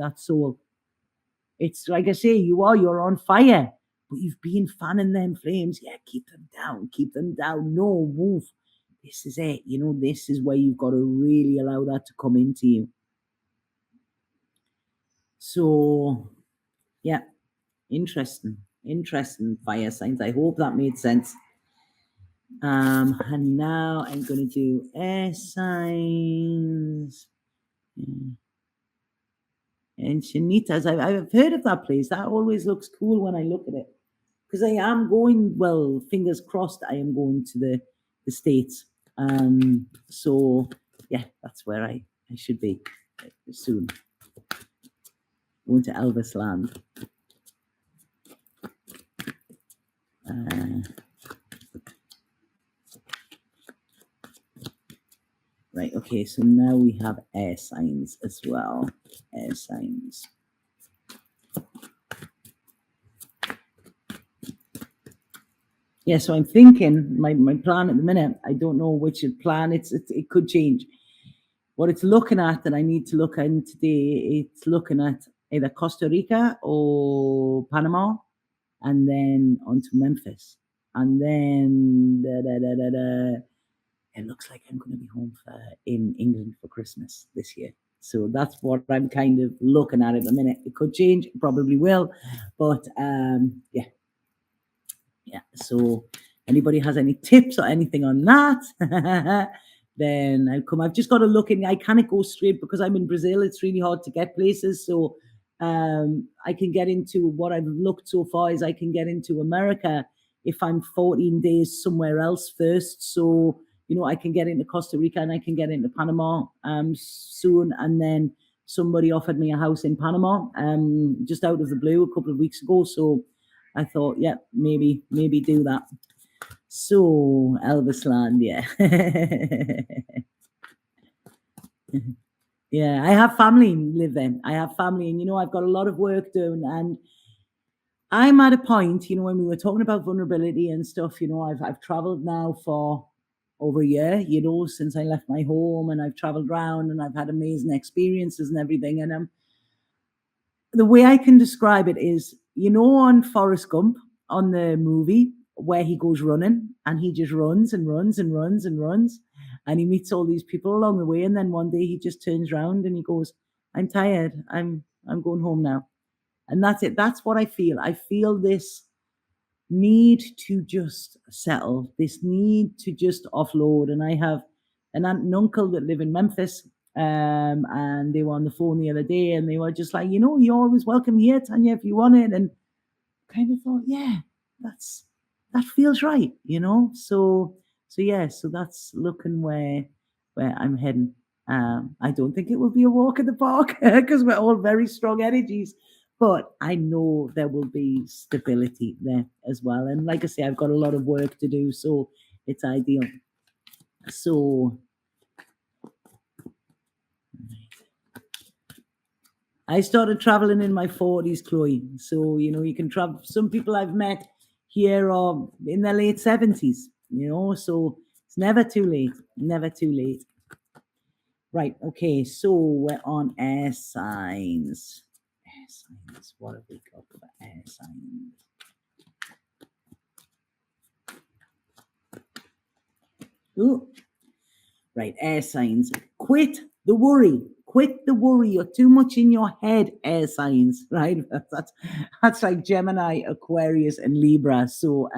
that soul. It's like I say, you're on fire, but you've been fanning them flames. Yeah, keep them down. No, move. This is it. This is where you've got to really allow that to come into you. So, yeah, interesting fire signs. I hope that made sense. And now I'm going to do air signs. And Shanitas, I've heard of that place. That always looks cool when I look at it. Because I am going, well, fingers crossed, I am going to the States. So, yeah, that's where I should be soon. Going to Elvis land. Right, okay, so now we have air signs as well. Air signs. Yeah, so I'm thinking, my plan at the minute, I don't know which plan, it could change. What it's looking at that I need to look at today, it's looking at either Costa Rica or Panama, and then on to Memphis. And then it looks like I'm going to be home in England for Christmas this year. So that's what I'm kind of looking at the minute. It could change, it probably will. But yeah. So anybody has any tips or anything on that, then I'll come. I've just got to look in. I can't go straight because I'm in Brazil. It's really hard to get places. So I can get into what I've looked so far is I can get into America if I'm 14 days somewhere else first. So, I can get into Costa Rica and I can get into Panama soon. And then somebody offered me a house in Panama just out of the blue a couple of weeks ago. So I thought, yeah, maybe do that. So Elvis land, yeah. Yeah, I have family live there. I have family, and I've got a lot of work done, and I'm at a point, when we were talking about vulnerability and stuff, I've traveled now for over a year, since I left my home, and I've traveled around and I've had amazing experiences and everything. And the way I can describe it is, on Forrest Gump, on the movie, where he goes running and he just runs and runs and runs and runs, and he meets all these people along the way, and then one day he just turns around and he goes, I'm tired, I'm going home now. And that's it. That's what I feel. I feel this need to just settle, this need to just offload. And I have an aunt and uncle that live in Memphis, and they were on the phone the other day, and they were just like, you're always welcome here, Tanya, if you want it. And kind of thought, yeah, that feels right, So yeah, so that's looking where I'm heading. I don't think it will be a walk in the park because we're all very strong energies, but I know there will be stability there as well. And like I say, I've got a lot of work to do, so it's ideal. So I started traveling in my 40s, Chloe. So, you can travel. Some people I've met here are in their late 70s, so it's never too late. Right. Okay. So we're on air signs. What have we got for air signs? Ooh. Right. Air signs. Quit the worry. You're too much in your head, air signs, right? That's like Gemini, Aquarius, and Libra. So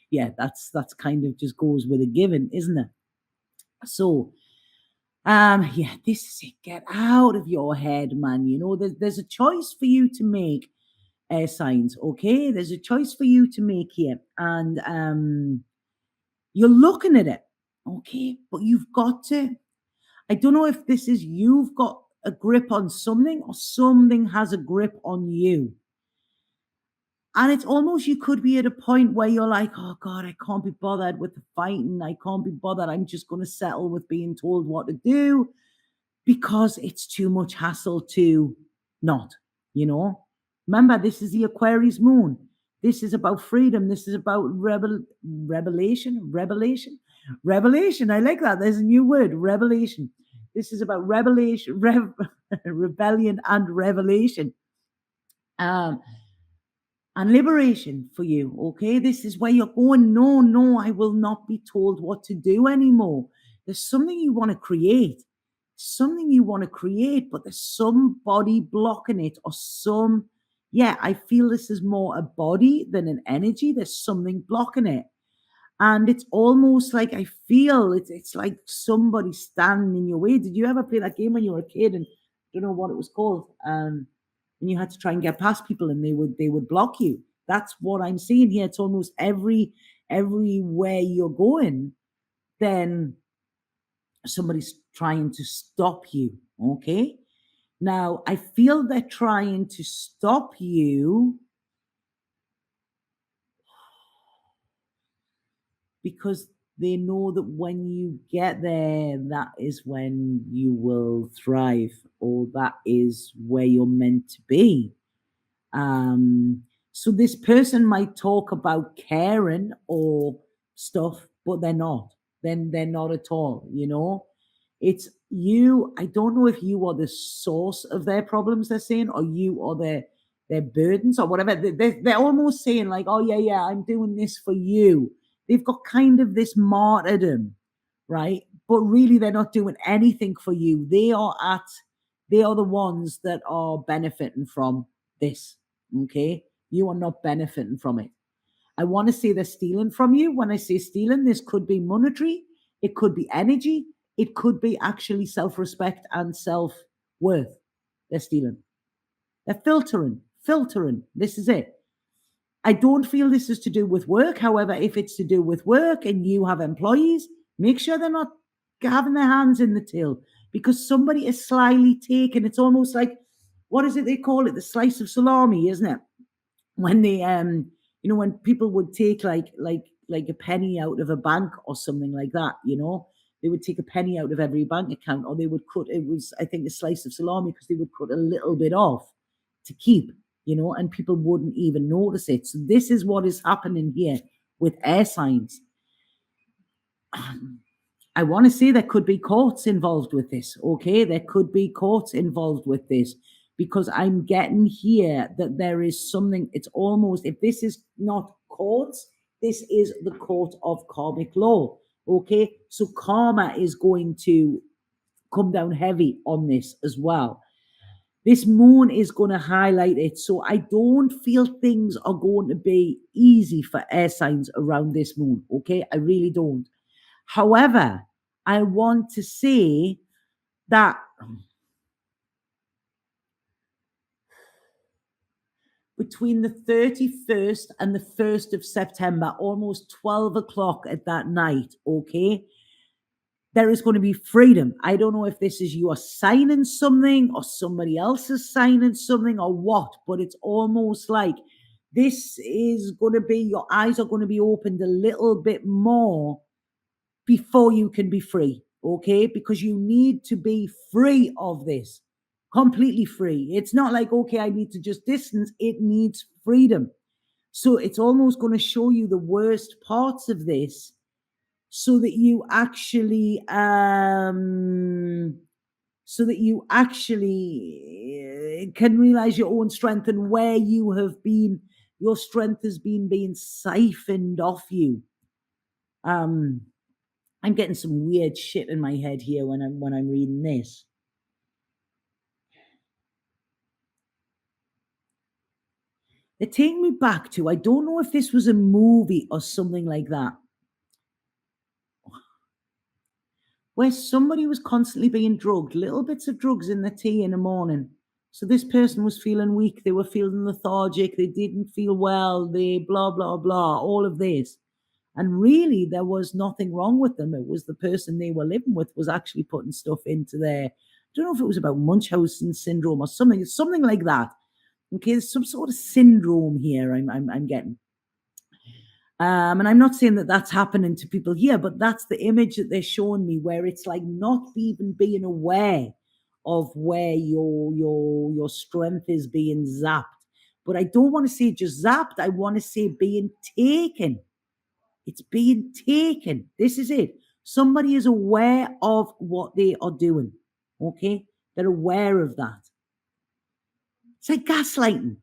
yeah, that's kind of just goes with a given, isn't it? So yeah, this is it. Get out of your head, man. There's a choice for you to make, air signs, okay? There's a choice for you to make here. And you're looking at it, okay? But you've got to, I don't know if this is you've got a grip on something or something has a grip on you. And it's almost, you could be at a point where you're like, oh God, I can't be bothered with the fighting. I can't be bothered. I'm just going to settle with being told what to do because it's too much hassle to not, Remember, this is the Aquarius moon. This is about freedom. This is about revelation. I like that. There's a new word, revelation. This is about revelation, rebellion and revelation. Um, and liberation for you. Okay, this is where you're going. No, no, I will not be told what to do anymore. There's something you want to create, but there's somebody blocking it, or some. Yeah, I feel this is more a body than an energy. There's something blocking it. And it's almost like I feel it's like somebody standing in your way. Did you ever play that game when you were a kid and don't know what it was called? And you had to try and get past people and they would block you. That's what I'm seeing here. It's almost everywhere you're going, then somebody's trying to stop you. Okay. Now I feel they're trying to stop you because they know that when you get there, that is when you will thrive, or that is where you're meant to be. So this person might talk about caring or stuff, but they're not. Then they're not at all, you know. It's you. I don't know if you are the source of their problems, they're saying, or you are their burdens or whatever. They're almost saying, like, oh yeah, yeah, I'm doing this for you. They've got kind of this martyrdom, right? But really they're not doing anything for you. They are the ones that are benefiting from this. Okay. You are not benefiting from it. I want to say they're stealing from you. When I say stealing, this could be monetary, it could be energy, it could be actually self-respect and self-worth. They're stealing. They're filtering. This is it. I don't feel this is to do with work. However, if it's to do with work and you have employees, make sure they're not having their hands in the till, because somebody is slyly taken. It's almost like, what is it they call it? The slice of salami, isn't it? When they when people would take like a penny out of a bank or something like that, they would take a penny out of every bank account, or they would cut, it was, I think, a slice of salami, because they would cut a little bit off to keep, and people wouldn't even notice it. So this is what is happening here with air signs. I want to say there could be courts involved with this. Okay, there could be courts involved with this, because I'm getting here that there is something. It's almost, if this is not courts, this is the court of karmic law. Okay, so karma is going to come down heavy on this as well. This moon is going to highlight it. So I don't feel things are going to be easy for air signs around this moon. Okay, I really don't. However, I want to say that between the 31st and the 1st of September, almost 12 o'clock at that night, okay, there is going to be freedom. I don't know if this is you are signing something or somebody else is signing something or what, but it's almost like this is going to be, your eyes are going to be opened a little bit more before you can be free, okay? Because you need to be free of this, completely free. It's not like, okay, I need to just distance. It needs freedom. So it's almost going to show you the worst parts of this, so that you actually can realize your own strength, and where you have been, your strength has been being siphoned off you. I'm getting some weird shit in my head here when I'm reading this. They're taking me back to, I don't know if this was a movie or something like that, where somebody was constantly being drugged, little bits of drugs in the tea in the morning. So this person was feeling weak, they were feeling lethargic, they didn't feel well, they blah, blah, blah, all of this. And really, there was nothing wrong with them. It was the person they were living with was actually putting stuff into their, I don't know if it was about Munchausen syndrome or something like that. Okay, there's some sort of syndrome here I'm getting. And I'm not saying that that's happening to people here, but that's the image that they're showing me, where it's like not even being aware of where your strength is being zapped. But I don't want to say just zapped. I want to say being taken. It's being taken. This is it. Somebody is aware of what they are doing. Okay? They're aware of that. It's like gaslighting.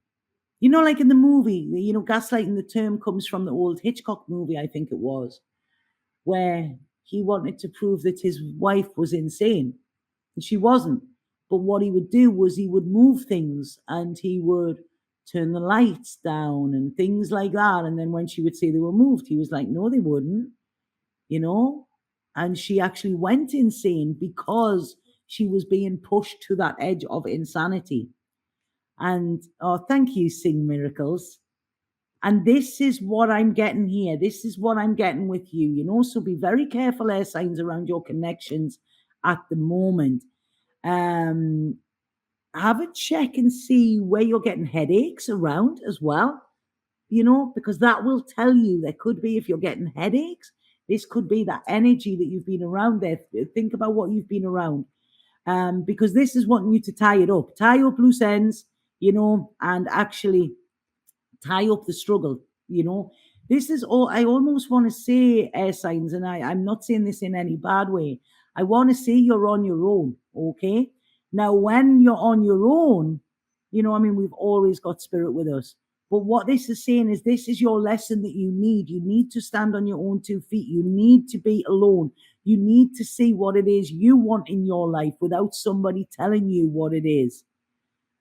You know, like in the movie, you know, gaslighting, the term comes from the old Hitchcock movie, I think it was, where he wanted to prove that his wife was insane. And she wasn't. But what he would do was he would move things and he would turn the lights down and things like that. And then when she would say they were moved, he was like, no, they wouldn't, you know? And she actually went insane because she was being pushed to that edge of insanity. And oh, thank you, Sing Miracles. And this is what I'm getting here. This is what I'm getting with you, you know. So be very careful, air signs, around your connections at the moment. Have a check and see where you're getting headaches around as well, you know, because that will tell you. There could be, if you're getting headaches, this could be that energy that you've been around there. Think about what you've been around. Because this is wanting you to tie up loose ends, you know, and actually tie up the struggle, you know. This is all I almost want to say, air signs, and I'm not saying this in any bad way. I want to say you're on your own, okay? Now, when you're on your own, you know, I mean, we've always got spirit with us. But what this is saying is this is your lesson that you need. You need to stand on your own 2 feet. You need to be alone. You need to see what it is you want in your life without somebody telling you what it is.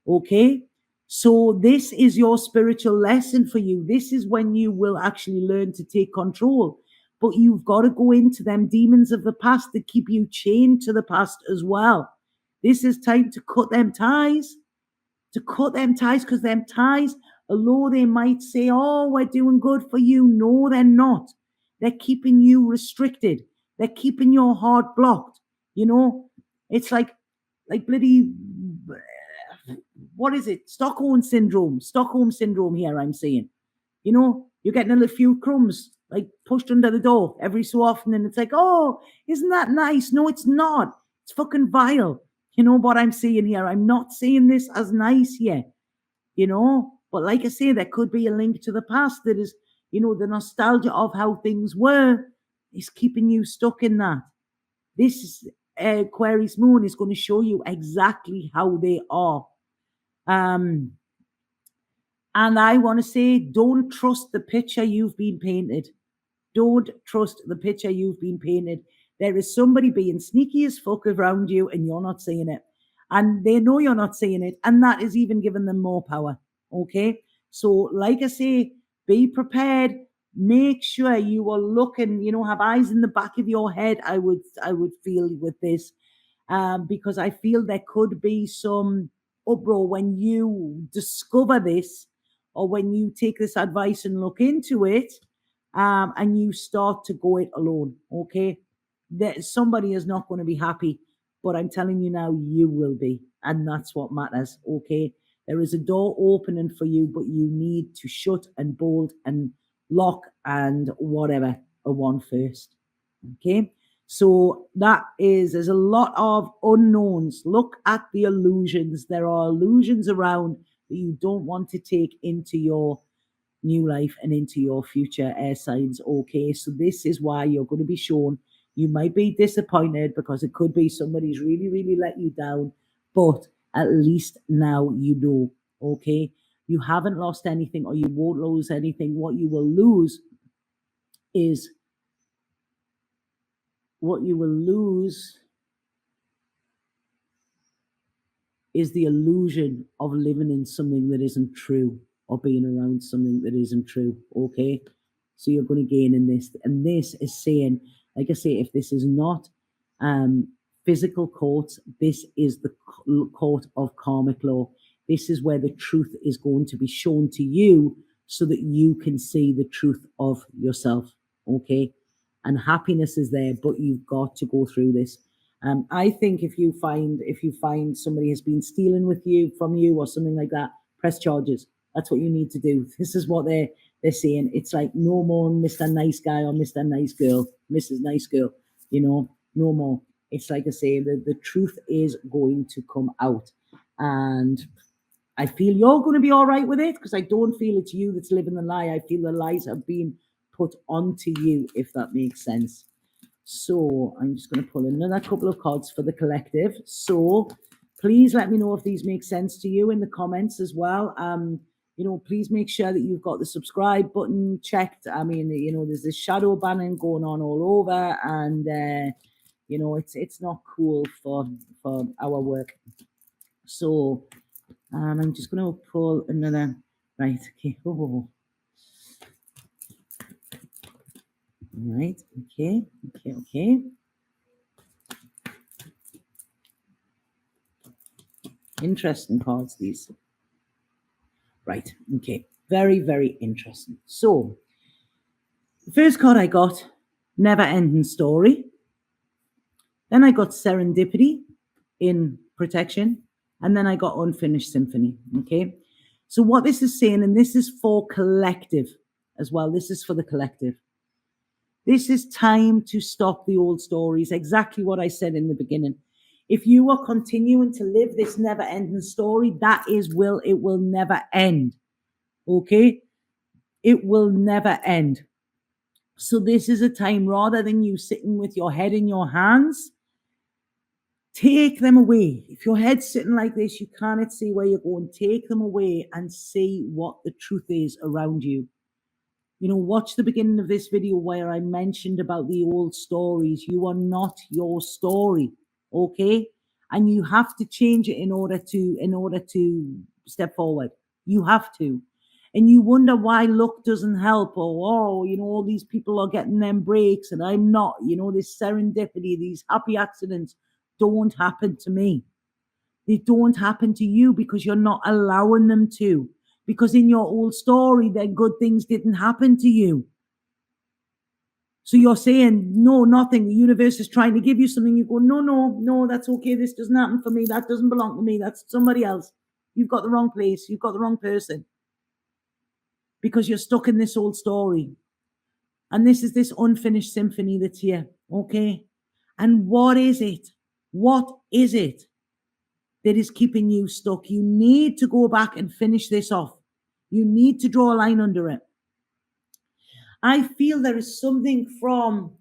Okay? So this is your spiritual lesson for you. This is when you will actually learn to take control. But you've got to go into them demons of the past that keep you chained to the past as well. This is time to cut them ties. Because them ties, although they might say, oh, we're doing good for you, no, they're not. They're keeping you restricted. They're keeping your heart blocked. You know, it's like bloody, what is it? Stockholm syndrome here, I'm saying. You know, you're getting a few crumbs like pushed under the door every so often, and it's like, oh, isn't that nice? No, it's not. It's fucking vile. You know what I'm saying here? I'm not saying this as nice here, you know, but like I say, there could be a link to the past that is, you know, the nostalgia of how things were is keeping you stuck in that. This Aquarius moon is going to show you exactly how they are. And I want to say, don't trust the picture you've been painted. Don't trust the picture you've been painted. There is somebody being sneaky as fuck around you and you're not seeing it. And they know you're not seeing it. And that is even giving them more power. Okay? So, like I say, be prepared. Make sure you are looking, you know, have eyes in the back of your head, I would feel with this. Because I feel there could be some uproar when you discover this or when you take this advice and look into it. And you start to go it alone, okay? That somebody is not going to be happy, but I'm telling you now, you will be, and that's what matters, okay? There is a door opening for you, but you need to shut and bolt and lock and whatever a one first, okay? So there's a lot of unknowns. Look at the illusions. There are illusions around that you don't want to take into your new life and into your future, air signs, okay? So this is why you're going to be shown. You might be disappointed because it could be somebody's really, really let you down, but at least now you know, okay? You haven't lost anything or you won't lose anything. What you will lose is the illusion of living in something that isn't true or being around something that isn't true, okay? So you're going to gain in this. And this is saying, like I say, if this is not physical courts, this is the court of karmic law. This is where the truth is going to be shown to you so that you can see the truth of yourself, okay? And happiness is there, but you've got to go through this. I think if you find somebody has been stealing from you or something like that, press charges. That's what you need to do. This is what they're saying. It's like no more Mr. Nice Guy or Mr. Nice Girl, Mrs. Nice Girl, you know, no more. It's like I say, the truth is going to come out. And I feel you're going to be all right with it because I don't feel it's you that's living the lie. I feel the lies have been put onto you, if that makes sense. So I'm just going to pull another couple of cards for the collective. So please let me know if these make sense to you in the comments as well. Please make sure that you've got the subscribe button checked. I mean, there's this shadow banning going on all over, and it's not cool for our work. So I'm just going to pull another. Right. Okay. Oh. Right. Okay. Interesting cards, these. Right. Okay. Very, very interesting. So, the first card I got, never ending story. Then I got serendipity in protection. And then I got unfinished symphony. Okay. So, what this is saying, and this is for collective as well, this is for the collective. This is time to stop the old stories. Exactly what I said in the beginning. If you are continuing to live this never-ending story, it will never end. Okay? It will never end. So this is a time, rather than you sitting with your head in your hands, take them away. If your head's sitting like this, you cannot see where you're going. Take them away and see what the truth is around you. Watch the beginning of this video where I mentioned about the old stories. You are not your story, okay? And you have to change it in order to step forward. You have to. And you wonder why luck doesn't help, or all these people are getting them breaks and I'm not. This serendipity, these happy accidents don't happen to me. They don't happen to you because you're not allowing them to. Because in your old story, then good things didn't happen to you. So you're saying, no, nothing. The universe is trying to give you something. You go, no, that's okay. This doesn't happen for me. That doesn't belong to me. That's somebody else. You've got the wrong place. You've got the wrong person. Because you're stuck in this old story. And this is this unfinished symphony that's here. Okay? And what is it? What is it that is keeping you stuck? You need to go back and finish this off. You need to draw a line under it. I feel there is something from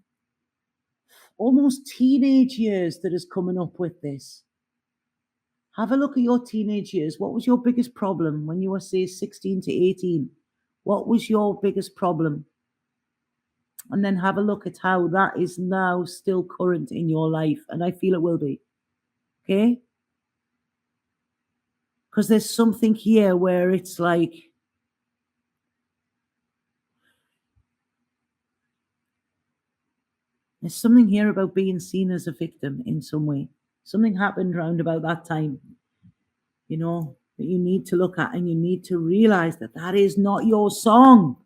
almost teenage years that is coming up with this. Have a look at your teenage years. What was your biggest problem when you were, say, 16 to 18? What was your biggest problem? And then have a look at how that is now still current in your life. And I feel it will be. Okay? Because there's something here where it's like, there's something here about being seen as a victim in some way. Something happened around about that time, that you need to look at, and you need to realize that is not your song.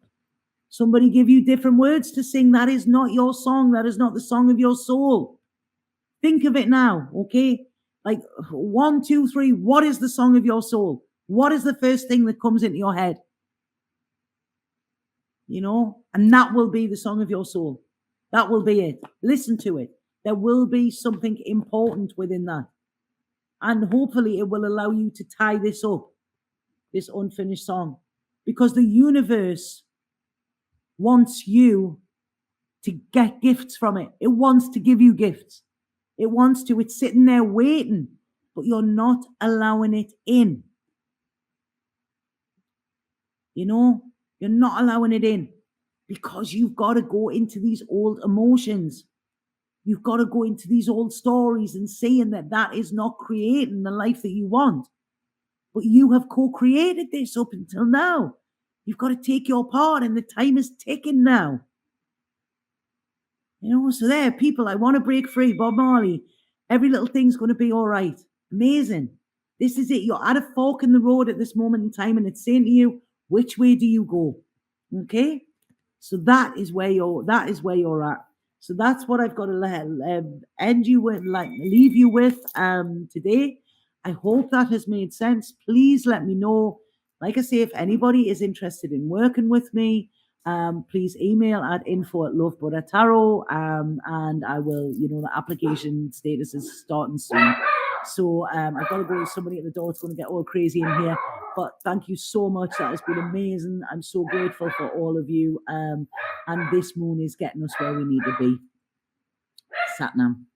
Somebody give you different words to sing. That is not your song. That is not the song of your soul. Think of it now, okay? Like 1, 2, 3, what is the song of your soul? What is the first thing that comes into your head? And that will be the song of your soul. That will be it. Listen to it. There will be something important within that. And hopefully it will allow you to tie this up, this unfinished song. Because the universe wants you to get gifts from it. It wants to give you gifts. It wants to. It's sitting there waiting, but you're not allowing it in. You're not allowing it in. Because you've got to go into these old emotions. You've got to go into these old stories and saying that is not creating the life that you want. But you have co-created this up until now. You've got to take your part, and the time is ticking now. So there, people, I want to break free. Bob Marley. Every little thing's going to be all right. Amazing. This is it. You're at a fork in the road at this moment in time, and it's saying to you, which way do you go? Okay? So that is where you're at. So that's what I've got to end you with, leave you with today. I hope that has made sense. Please let me know. Like I say, if anybody is interested in working with me, please email at info@lovebuttertarot, and I will, the application status is starting soon. So I've got to go with somebody at the door. It's going to get all crazy in here. But thank you so much. That has been amazing. I'm so grateful for all of you. And this moon is getting us where we need to be. Satnam.